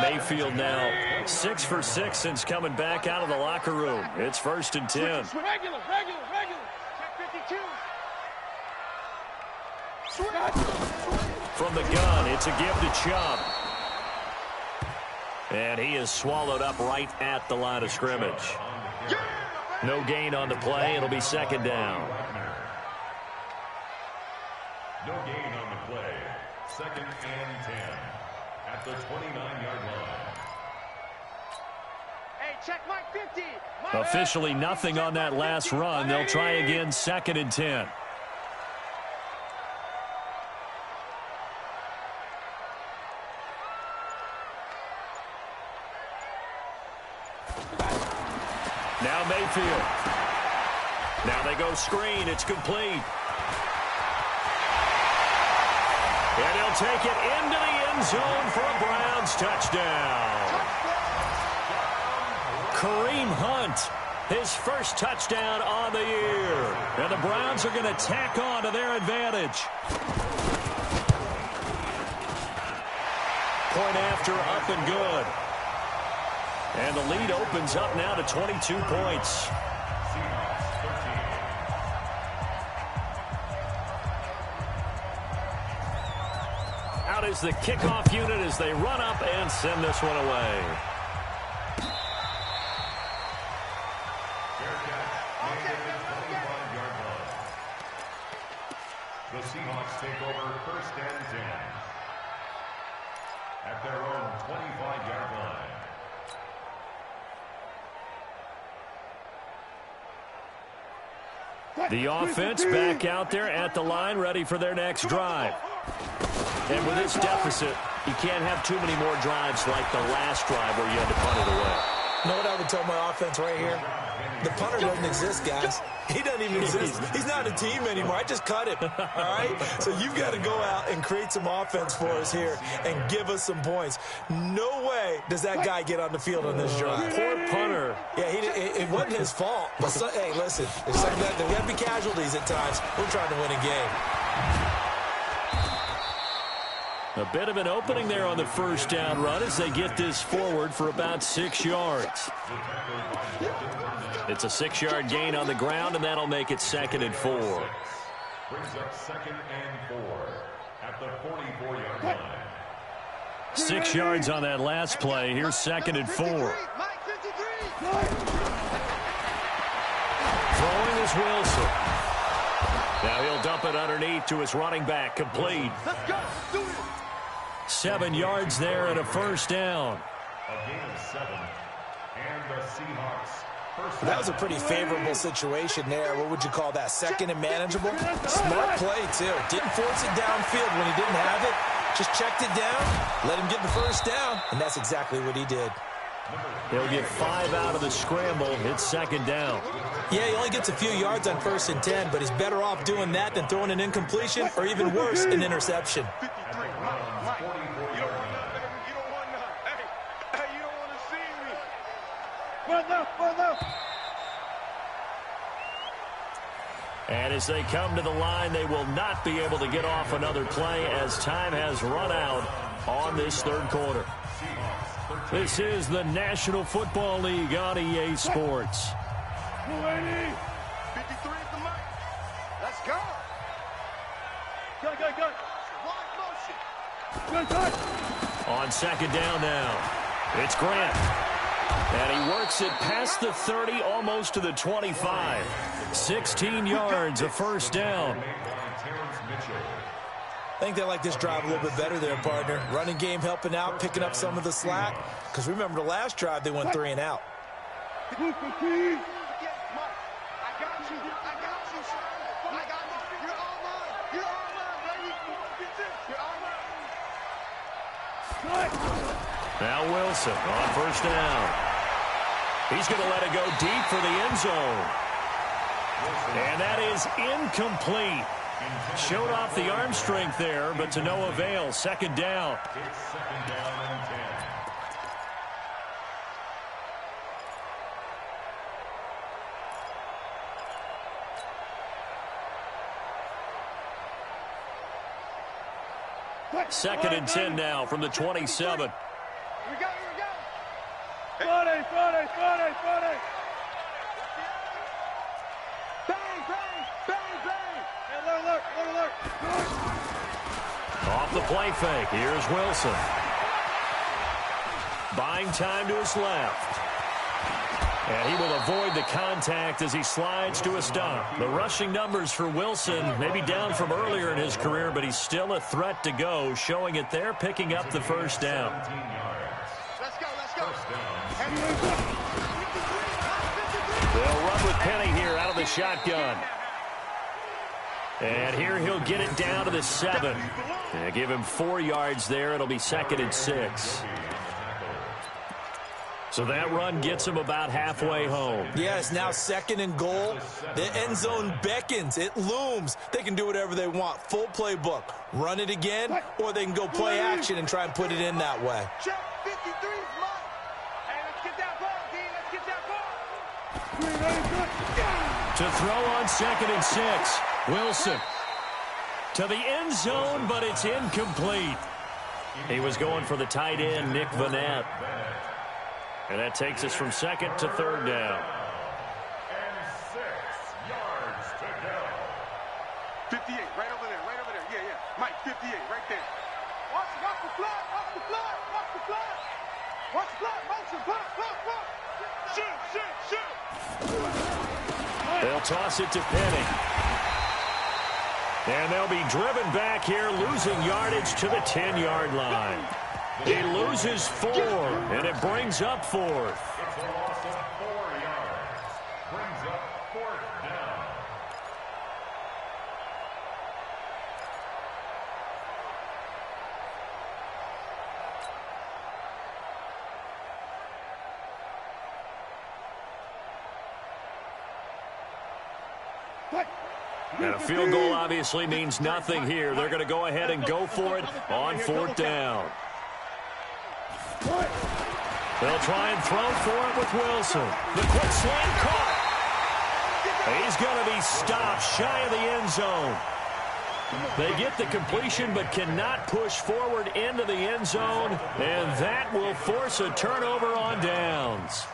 Mayfield now 6 for 6 since coming back out of the locker room. It's first and 10. Regular. Check 52. From the gun, it's a give to Chubb. And he is swallowed up right at the line of scrimmage. No gain on the play. It'll be second down. No gain on the play. Second and 10 at the 29-yard line. Hey, check Mike 50. Officially nothing on that last run. They'll try again, second and 10. Now Mayfield. Now they go screen. It's complete. And he'll take it into the end zone for a Browns touchdown. Kareem Hunt, his first touchdown on the year. And the Browns are going to tack on to their advantage. Point after, up and good. And the lead opens up now to 22 points. Out is the kickoff unit as they run up and send this one away. The Seahawks take over first and 10 at their own 25-yard line. The offense back out there at the line, ready for their next drive. And with this deficit, you can't have too many more drives like the last drive where you had to punt it away. You know what I would tell my offense right here? The punter doesn't exist, guys. He doesn't even exist. He's not a team anymore. I just cut him, all right? So you've got to go out and create some offense for us here and give us some points. No way does that guy get on the field on this drive. Poor punter. Yeah, it wasn't his fault. But hey, listen, there got to be casualties at times. We're trying to win a game. A bit of an opening there on the first down run as they get this forward for about 6 yards. It's a 6-yard gain on the ground, and that'll make it 2nd and 4. Brings up 2nd and 4 at the 44-yard line. 6 yards on that last play. Here's 2nd and 4. Throwing is Wilson. Now he'll dump it underneath to his running back, complete. Let's go. Do it. 7 yards there and a first down. A gain of 7, and the Seahawks first. That was a pretty favorable situation there. What would you call that? 2nd and manageable? Smart play, too. Didn't force it downfield when he didn't have it. Just checked it down, let him get the first down, and that's exactly what he did. He'll get 5 out of the scramble. It's 2nd down. Yeah, he only gets a few yards on 1st and 10, but he's better off doing that than throwing an incompletion or even worse, an interception. And as they come to the line, they will not be able to get off another play as time has run out on this 3rd quarter. This is the National Football League on EA Sports. 53 is the mic. Let's go. Go. Wide motion. Good. On 2nd down now, it's Grant. And he works it past the 30, almost to the 25. 16 yards, a first down. I think they like this drive a little bit better there, partner. Running game helping out, picking up some of the slack. Because remember, the last drive, they went 3 and out. Now Wilson on first down. He's going to let it go deep for the end zone. And that is incomplete. Showed off the arm strength there, but to no avail. 2nd down. It's 2nd down and 10. Second and 10 now from the 27. Here we go. Friday. Bang. Hey, look. Off the play fake. Here's Wilson. Buying time to his left. And he will avoid the contact as he slides to a stop. The rushing numbers for Wilson maybe down from earlier in his career, but he's still a threat to go, showing it there, picking up the first down. Let's go. They'll run with Penny here out of the shotgun. And here he'll get it down to the 7. And give him 4 yards there. It'll be 2nd and 6. So that run gets him about halfway home. Yes, now 2nd and goal. The end zone beckons. It looms. They can do whatever they want. Full playbook. Run it again, or they can go play action and try and put it in that way. Check 53 is mine. Hey, let's get that ball, D. Let's get that ball. To throw on 2nd and 6. Wilson to the end zone, but it's incomplete. He was going for the tight end, Nick Vanette. And that takes us from 2nd to 3rd down. And 6 yards to go. 58, right over there. Yeah. Mike, 58, right there. Watch the flag. Watch the flag. Watch the flag. Watch the flag. Motion. Pull. Shoot. They'll toss it to Penny. And they'll be driven back here, losing yardage to the 10-yard line. He loses 4, and it brings up 4th. It's a loss of 4 yards. Brings up 4th down. And a field goal obviously means nothing here. They're going to go ahead and go for it on 4th down. They'll try and throw for it with Wilson. The quick slant caught. He's going to be stopped shy of the end zone. They get the completion but cannot push forward into the end zone, and that will force a turnover on downs.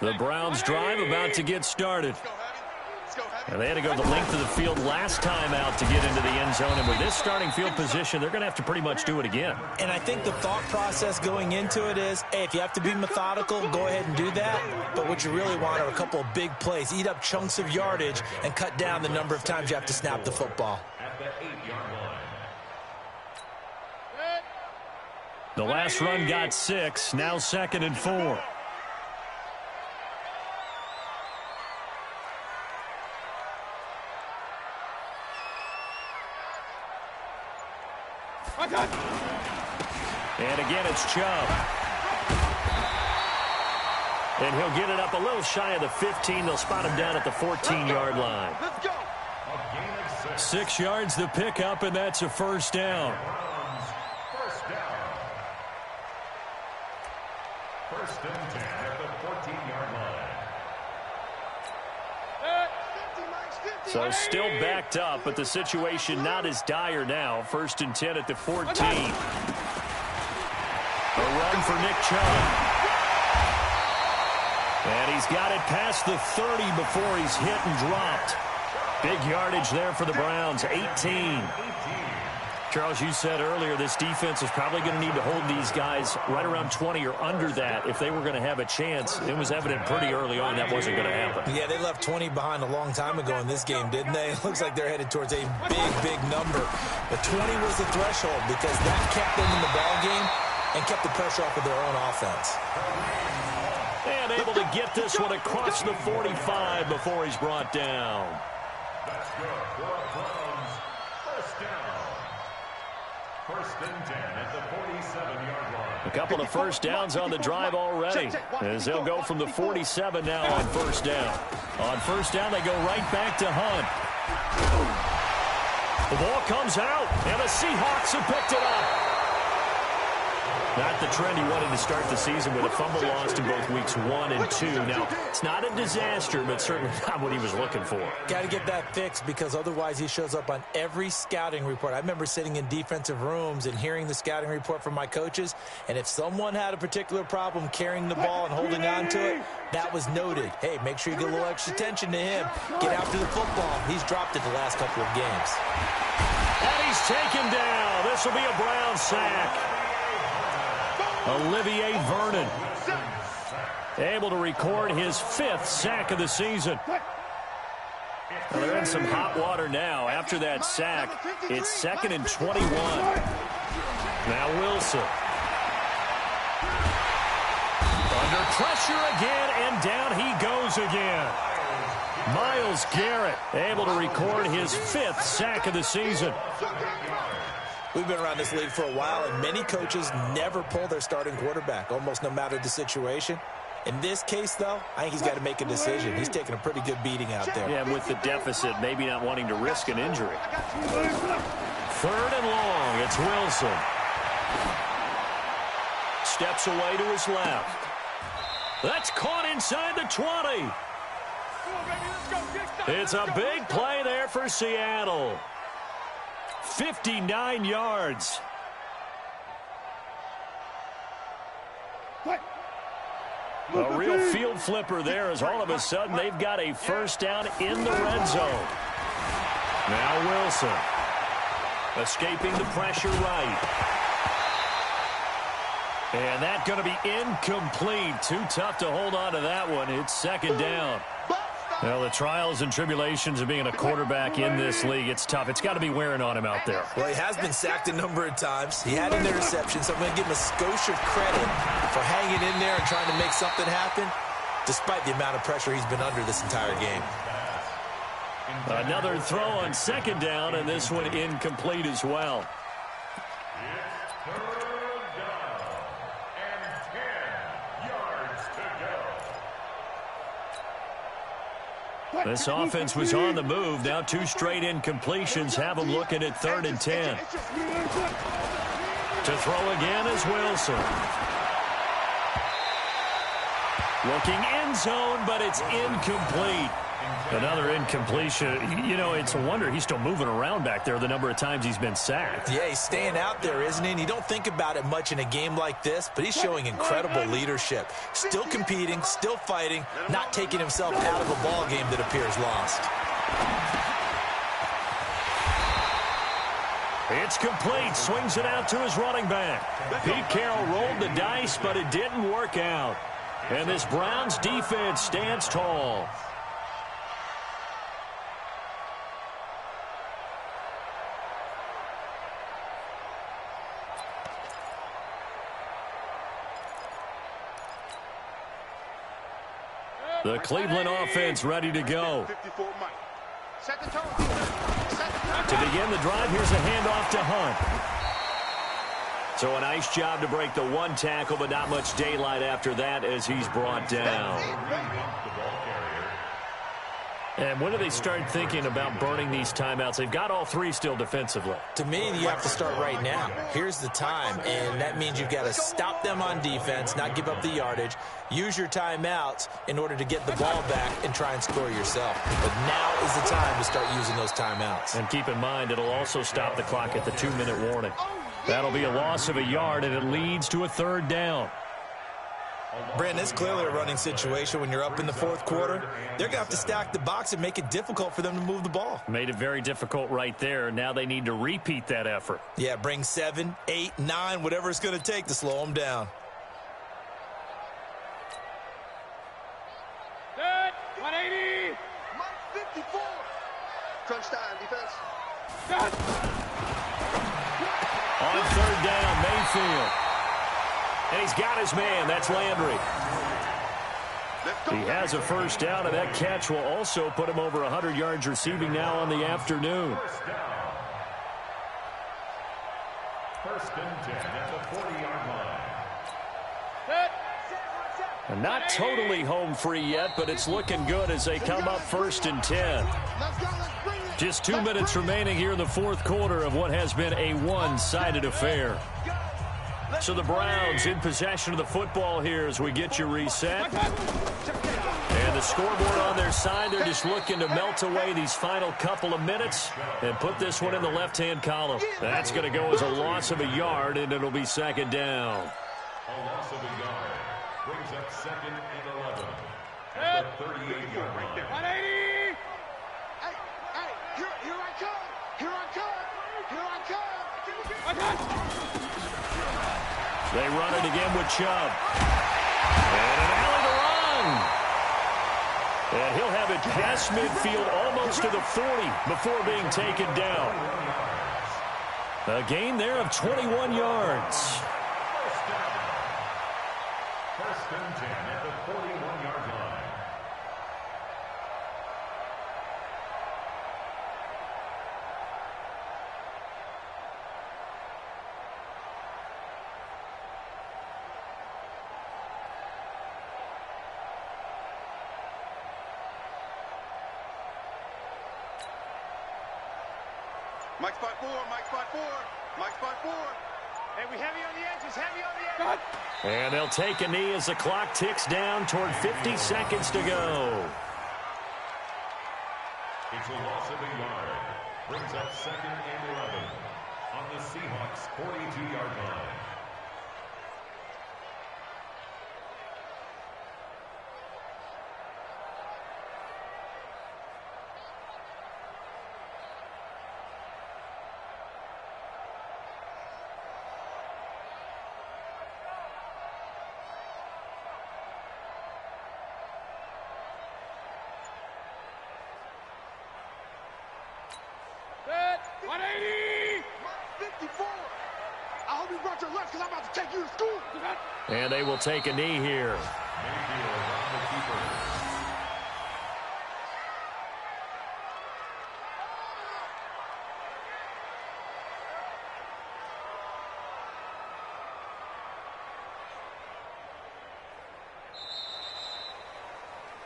The Browns drive about to get started. And they had to go the length of the field last time out to get into the end zone. And with this starting field position, they're going to have to pretty much do it again. And I think the thought process going into it is, hey, if you have to be methodical, go ahead and do that. But what you really want are a couple of big plays. Eat up chunks of yardage and cut down the number of times you have to snap the football. At the 8-yard line. The last run got 6. Now 2nd and 4. And again, it's Chubb. And he'll get it up a little shy of the 15. They'll spot him down at the 14-yard line. Let's go. 6 yards the pickup, and that's a 1st down. First down. 1st and 10 at the 14-yard line. So still backed up, but the situation not as dire now. 1st and 10 at the 14. A run for Nick Chubb. And he's got it past the 30 before he's hit and dropped. Big yardage there for the Browns, 18. Charles, you said earlier this defense is probably going to need to hold these guys right around 20 or under that if they were going to have a chance. It was evident pretty early on that wasn't going to happen. Yeah, they left 20 behind a long time ago in this game, didn't they? It looks like they're headed towards a big number. But 20 was the threshold because that kept them in the ball game and kept the pressure off of their own offense. And able to get this one across the 45 before he's brought down. That's good for a Browns first down. 1st and 10 at the 47-yard line. A couple of first downs on the drive already, as they'll go from the 47 now on 1st down. On 1st down, they go right back to Hunt. The ball comes out, and the Seahawks have picked it up. Not the trend he wanted to start the season with a fumble lost in both weeks 1 and 2. Now, it's not a disaster, but certainly not what he was looking for. Got to get that fixed because otherwise he shows up on every scouting report. I remember sitting in defensive rooms and hearing the scouting report from my coaches, and if someone had a particular problem carrying the ball and holding on to it, that was noted. Hey, make sure you get a little extra attention to him. Get after the football. He's dropped it the last couple of games. And he's taken down. This will be a Brown sack. Olivier Vernon able to record his 5th sack of the season. Well, they're in some hot water now. After that sack, it's 2nd and 21. Now Wilson. Under pressure again, and down he goes again. Myles Garrett able to record his 5th sack of the season. We've been around this league for a while, and many coaches never pull their starting quarterback, almost no matter the situation. In this case, though, I think he's got to make a decision. He's taking a pretty good beating out there. Yeah, with the deficit, maybe not wanting to risk an injury. 3rd and long, it's Wilson. Steps away to his left. That's caught inside the 20. It's a big play there for Seattle. 59 yards. A real field flipper there as all of a sudden they've got a first down in the red zone. Now Wilson escaping the pressure right. And that's going to be incomplete. Too tough to hold on to that one. It's second down. Well, the trials and tribulations of being a quarterback in this league, it's tough. It's got to be wearing on him out there. Well, he has been sacked a number of times. He had an interception, so I'm going to give him a skosh of credit for hanging in there and trying to make something happen, despite the amount of pressure he's been under this entire game. Another throw on second down, and this one incomplete as well. This offense was on the move. Now two straight incompletions have them looking at 3rd and 10. To throw again is Wilson. Looking end zone, but it's incomplete. Another incompletion. You know, it's a wonder he's still moving around back there the number of times he's been sacked. Yeah, he's staying out there, isn't he? And you don't think about it much in a game like this, but he's showing incredible leadership. Still competing, still fighting, not taking himself out of a ball game that appears lost. It's complete. Swings it out to his running back. Pete Carroll rolled the dice, but it didn't work out. And this Browns defense stands tall. The Cleveland offense ready to go. To begin the drive, here's a handoff to Hunt. So a nice job to break the one tackle, but not much daylight after that as he's brought down. And when do they start thinking about burning these timeouts? They've got all three still defensively. To me, you have to start right now. Here's the time, and that means you've got to stop them on defense, not give up the yardage, use your timeouts in order to get the ball back and try and score yourself. But now is the time to start using those timeouts. And keep in mind, it'll also stop the clock at the 2-minute warning. That'll be a loss of a yard, and it leads to a 3rd down. Brandon, it's clearly a running situation when you're up in the 4th quarter. They're going to have to stack the box and make it difficult for them to move the ball. Made it very difficult right there. Now they need to repeat that effort. Yeah, bring 7, 8, 9, whatever it's going to take to slow them down. Set, 180. Mike 54. Crunch time, defense. Set. On 3rd down, Mayfield. And he's got his man. That's Landry. He has a first down, and that catch will also put him over 100 yards receiving now on the afternoon. First and 10 at the 40-yard line. Set. And not totally home free yet, but it's looking good as they come up 1st and 10. Just 2 minutes remaining here in the 4th quarter of what has been a one-sided affair. So the Browns in possession of the football here as we get you reset. And the scoreboard on their side, they're just looking to melt away these final couple of minutes and put this one in the left-hand column. That's going to go as a loss of a yard, and it'll be 2nd down. A loss of a yard brings up 2nd and 11 at the 38-yard line. 180. Here I come! Here I come! Here I come! They run it again with Chubb. And an alley to run. And he'll have it past midfield almost to the 40 before being taken down. A gain there of 21 yards. First and 10 at the 41-yard line. Mike spot 4, Mike spot 4, Mike spot 4. Hey, we heavy on the edges, heavy on the edges. And they'll take a knee as the clock ticks down toward 50 seconds to go. It's a loss of a yard. Brings up 2nd and 11 on the Seahawks' 42-yard line. 180! 54. I hope you brought your lunch because I'm about to take you to school. And they will take a knee here. Mayfield on the keeper.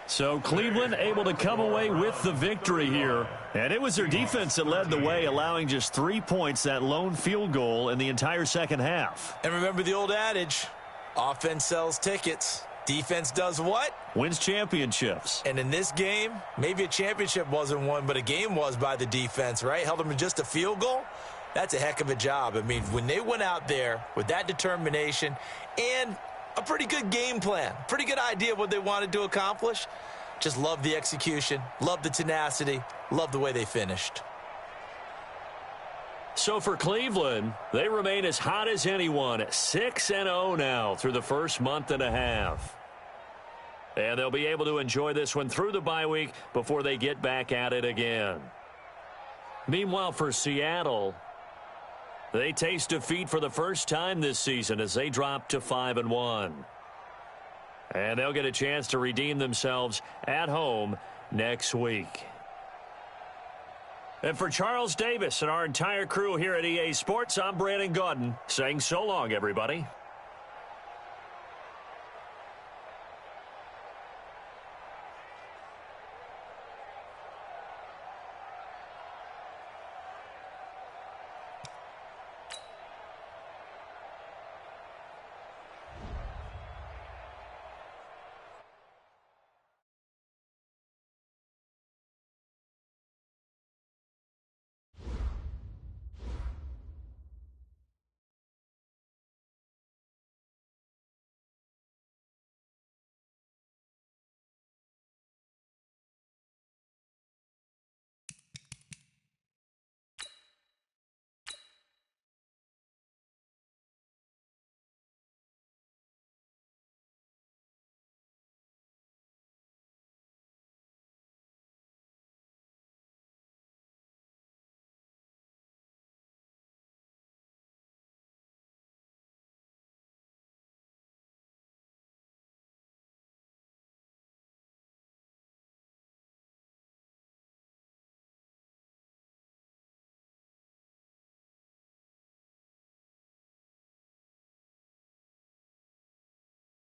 So Cleveland able to come away with the victory here. And it was their defense that led the way, allowing just 3 points, that lone field goal in the entire second half. And remember the old adage, offense sells tickets. Defense does what? Wins championships. And in this game, maybe a championship wasn't won, but a game was by the defense, right? Held them to just a field goal. That's a heck of a job. I mean, when they went out there with that determination and a pretty good game plan, pretty good idea of what they wanted to accomplish, just love the execution, love the tenacity, love the way they finished. So for Cleveland, they remain as hot as anyone, 6-0 now through the first month and a half. And they'll be able to enjoy this one through the bye week before they get back at it again. Meanwhile, for Seattle, they taste defeat for the first time this season as they drop to 5-1. And they'll get a chance to redeem themselves at home next week. And for Charles Davis and our entire crew here at EA Sports, I'm Brandon Gaudin saying so long, everybody.